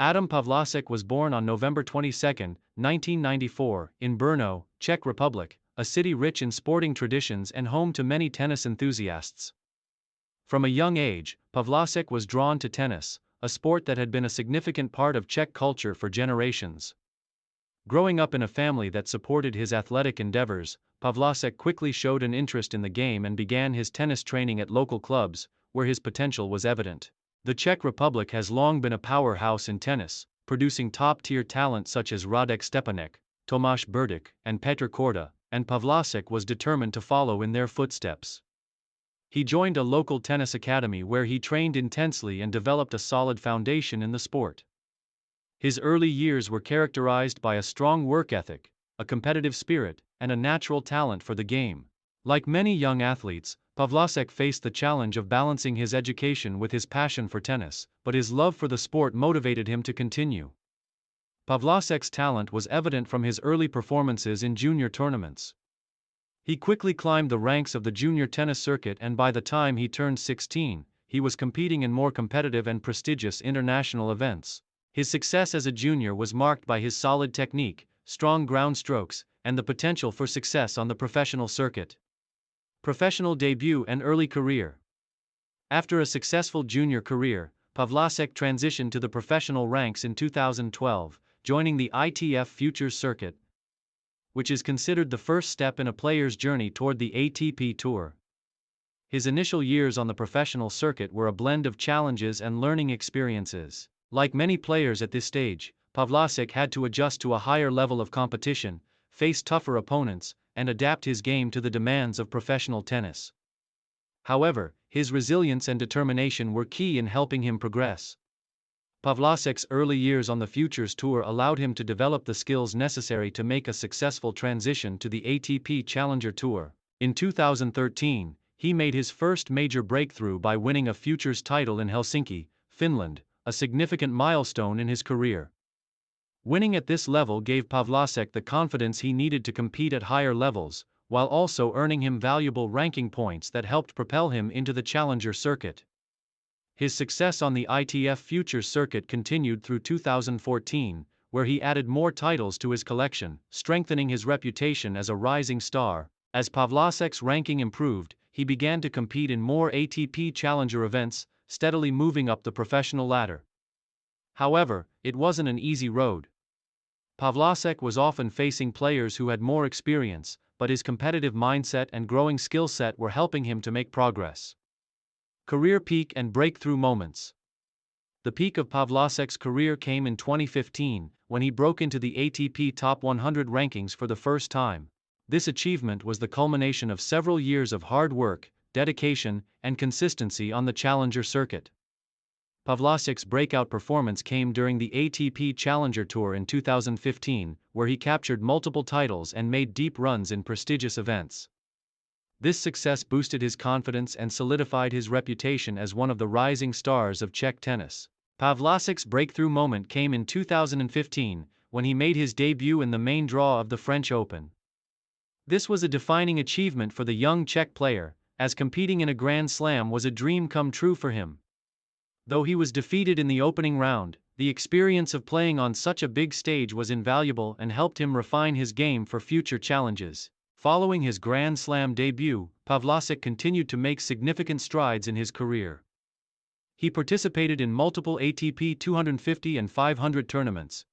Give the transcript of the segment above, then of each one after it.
Adam Pavlásek was born on November 22, 1994, in Brno, Czech Republic, a city rich in sporting traditions and home to many tennis enthusiasts. From a young age, Pavlásek was drawn to tennis, a sport that had been a significant part of Czech culture for generations. Growing up in a family that supported his athletic endeavors, Pavlásek quickly showed an interest in the game and began his tennis training at local clubs, where his potential was evident. The Czech Republic has long been a powerhouse in tennis, producing top-tier talent such as Radek Stepanek, Tomáš Berdych, and Petr Korda, and Pavlásek was determined to follow in their footsteps. He joined a local tennis academy where he trained intensely and developed a solid foundation in the sport. His early years were characterized by a strong work ethic, a competitive spirit, and a natural talent for the game. Like many young athletes, Pavlásek faced the challenge of balancing his education with his passion for tennis, but his love for the sport motivated him to continue. Pavlásek's talent was evident from his early performances in junior tournaments. He quickly climbed the ranks of the junior tennis circuit, and by the time he turned 16, he was competing in more competitive and prestigious international events. His success as a junior was marked by his solid technique, strong ground strokes, and the potential for success on the professional circuit. Professional debut and early career. After a successful junior career, Pavlásek transitioned to the professional ranks in 2012, joining the ITF Futures Circuit, which is considered the first step in a player's journey toward the ATP Tour. His initial years on the professional circuit were a blend of challenges and learning experiences. Like many players at this stage, Pavlásek had to adjust to a higher level of competition, face tougher opponents, and adapt his game to the demands of professional tennis. However, his resilience and determination were key in helping him progress. Pavlásek's early years on the Futures Tour allowed him to develop the skills necessary to make a successful transition to the ATP Challenger Tour. In 2013, he made his first major breakthrough by winning a Futures title in Helsinki, Finland, a significant milestone in his career. Winning at this level gave Pavlásek the confidence he needed to compete at higher levels, while also earning him valuable ranking points that helped propel him into the Challenger circuit. His success on the ITF Futures circuit continued through 2014, where he added more titles to his collection, strengthening his reputation as a rising star. As Pavlásek's ranking improved, he began to compete in more ATP Challenger events, steadily moving up the professional ladder. However, it wasn't an easy road. Pavlásek was often facing players who had more experience, but his competitive mindset and growing skill set were helping him to make progress. Career peak and breakthrough moments. The peak of Pavlásek's career came in 2015, when he broke into the ATP Top 100 rankings for the first time. This achievement was the culmination of several years of hard work, dedication, and consistency on the Challenger circuit. Pavlásek's breakout performance came during the ATP Challenger Tour in 2015, where he captured multiple titles and made deep runs in prestigious events. This success boosted his confidence and solidified his reputation as one of the rising stars of Czech tennis. Pavlásek's breakthrough moment came in 2015, when he made his debut in the main draw of the French Open. This was a defining achievement for the young Czech player, as competing in a Grand Slam was a dream come true for him. Though he was defeated in the opening round, the experience of playing on such a big stage was invaluable and helped him refine his game for future challenges. Following his Grand Slam debut, Pavlásek continued to make significant strides in his career. He participated in multiple ATP 250 and 500 tournaments.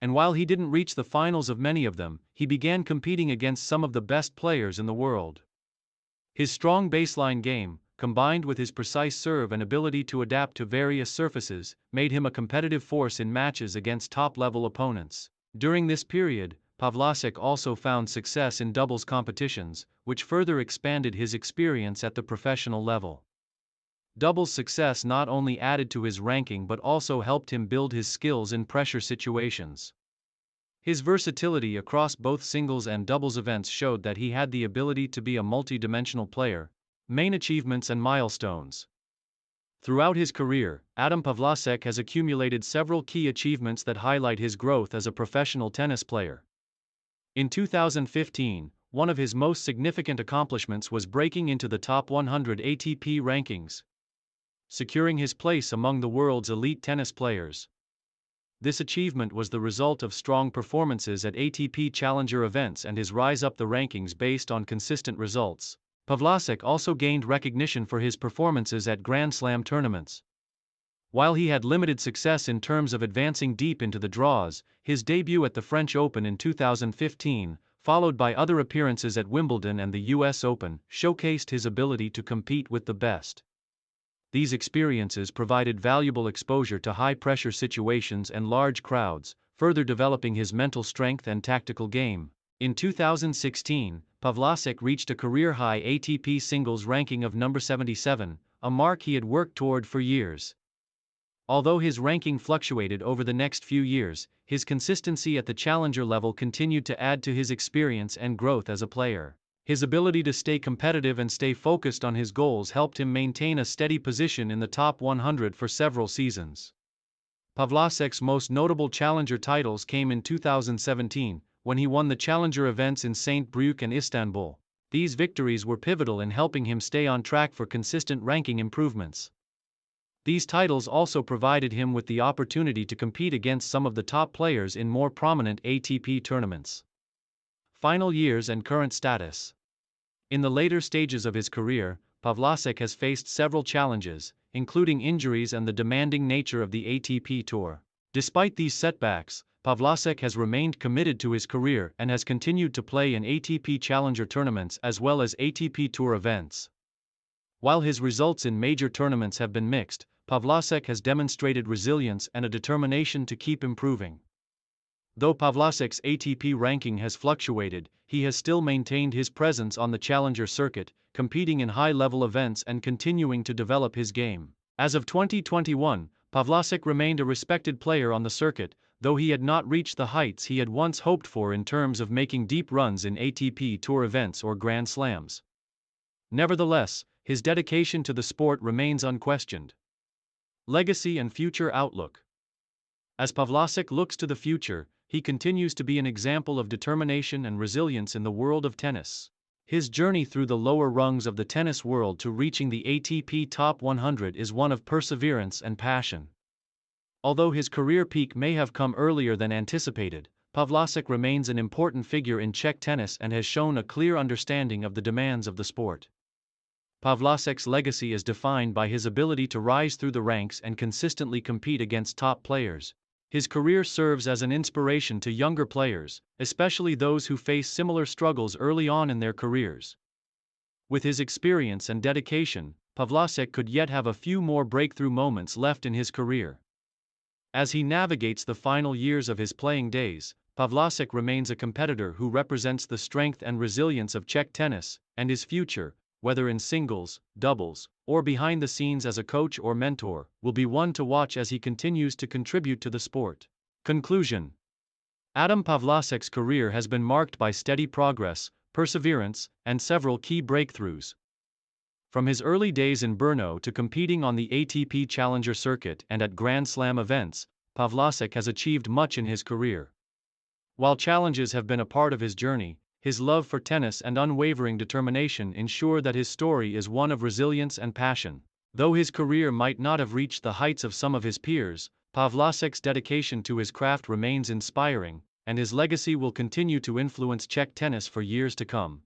And while he didn't reach the finals of many of them, he began competing against some of the best players in the world. His strong baseline game, combined with his precise serve and ability to adapt to various surfaces, made him a competitive force in matches against top-level opponents. During this period, Pavlásek also found success in doubles competitions, which further expanded his experience at the professional level. Doubles success not only added to his ranking but also helped him build his skills in pressure situations. His versatility across both singles and doubles events showed that he had the ability to be a multi-dimensional player. Main achievements and milestones. Throughout his career, Adam Pavlásek has accumulated several key achievements that highlight his growth as a professional tennis player. In 2015, one of his most significant accomplishments was breaking into the top 100 ATP rankings, securing his place among the world's elite tennis players. This achievement was the result of strong performances at ATP Challenger events and his rise up the rankings based on consistent results. Pavlásek also gained recognition for his performances at Grand Slam tournaments. While he had limited success in terms of advancing deep into the draws, his debut at the French Open in 2015, followed by other appearances at Wimbledon and the US Open, showcased his ability to compete with the best. These experiences provided valuable exposure to high-pressure situations and large crowds, further developing his mental strength and tactical game. In 2016, Pavlásek reached a career-high ATP singles ranking of number 77, a mark he had worked toward for years. Although his ranking fluctuated over the next few years, his consistency at the challenger level continued to add to his experience and growth as a player. His ability to stay competitive and stay focused on his goals helped him maintain a steady position in the top 100 for several seasons. Pavlásek's most notable challenger titles came in 2017, when he won the challenger events in St. Brieuc and Istanbul. These victories were pivotal in helping him stay on track for consistent ranking improvements. These titles also provided him with the opportunity to compete against some of the top players in more prominent ATP tournaments. Final years and current status. In the later stages of his career, Pavlásek has faced several challenges, including injuries and the demanding nature of the ATP Tour. Despite these setbacks, Pavlásek has remained committed to his career and has continued to play in ATP Challenger tournaments as well as ATP Tour events. While his results in major tournaments have been mixed, Pavlásek has demonstrated resilience and a determination to keep improving. Though Pavlásek's ATP ranking has fluctuated, he has still maintained his presence on the challenger circuit, competing in high-level events and continuing to develop his game. As of 2021, Pavlásek remained a respected player on the circuit, though he had not reached the heights he had once hoped for in terms of making deep runs in ATP Tour events or Grand Slams. Nevertheless, his dedication to the sport remains unquestioned. Legacy and future outlook. As Pavlásek looks to the future, he continues to be an example of determination and resilience in the world of tennis. His journey through the lower rungs of the tennis world to reaching the ATP Top 100 is one of perseverance and passion. Although his career peak may have come earlier than anticipated, Pavlásek remains an important figure in Czech tennis and has shown a clear understanding of the demands of the sport. Pavlásek's legacy is defined by his ability to rise through the ranks and consistently compete against top players. His career serves as an inspiration to younger players, especially those who face similar struggles early on in their careers. With his experience and dedication, Pavlásek could yet have a few more breakthrough moments left in his career. As he navigates the final years of his playing days, Pavlásek remains a competitor who represents the strength and resilience of Czech tennis, and his future, whether in singles, doubles, or behind the scenes as a coach or mentor, will be one to watch as he continues to contribute to the sport. Conclusion. Adam Pavlásek's career has been marked by steady progress, perseverance, and several key breakthroughs. From his early days in Brno to competing on the ATP Challenger circuit and at Grand Slam events, Pavlásek has achieved much in his career. While challenges have been a part of his journey, his love for tennis and unwavering determination ensure that his story is one of resilience and passion. Though his career might not have reached the heights of some of his peers, Pavlásek's dedication to his craft remains inspiring, and his legacy will continue to influence Czech tennis for years to come.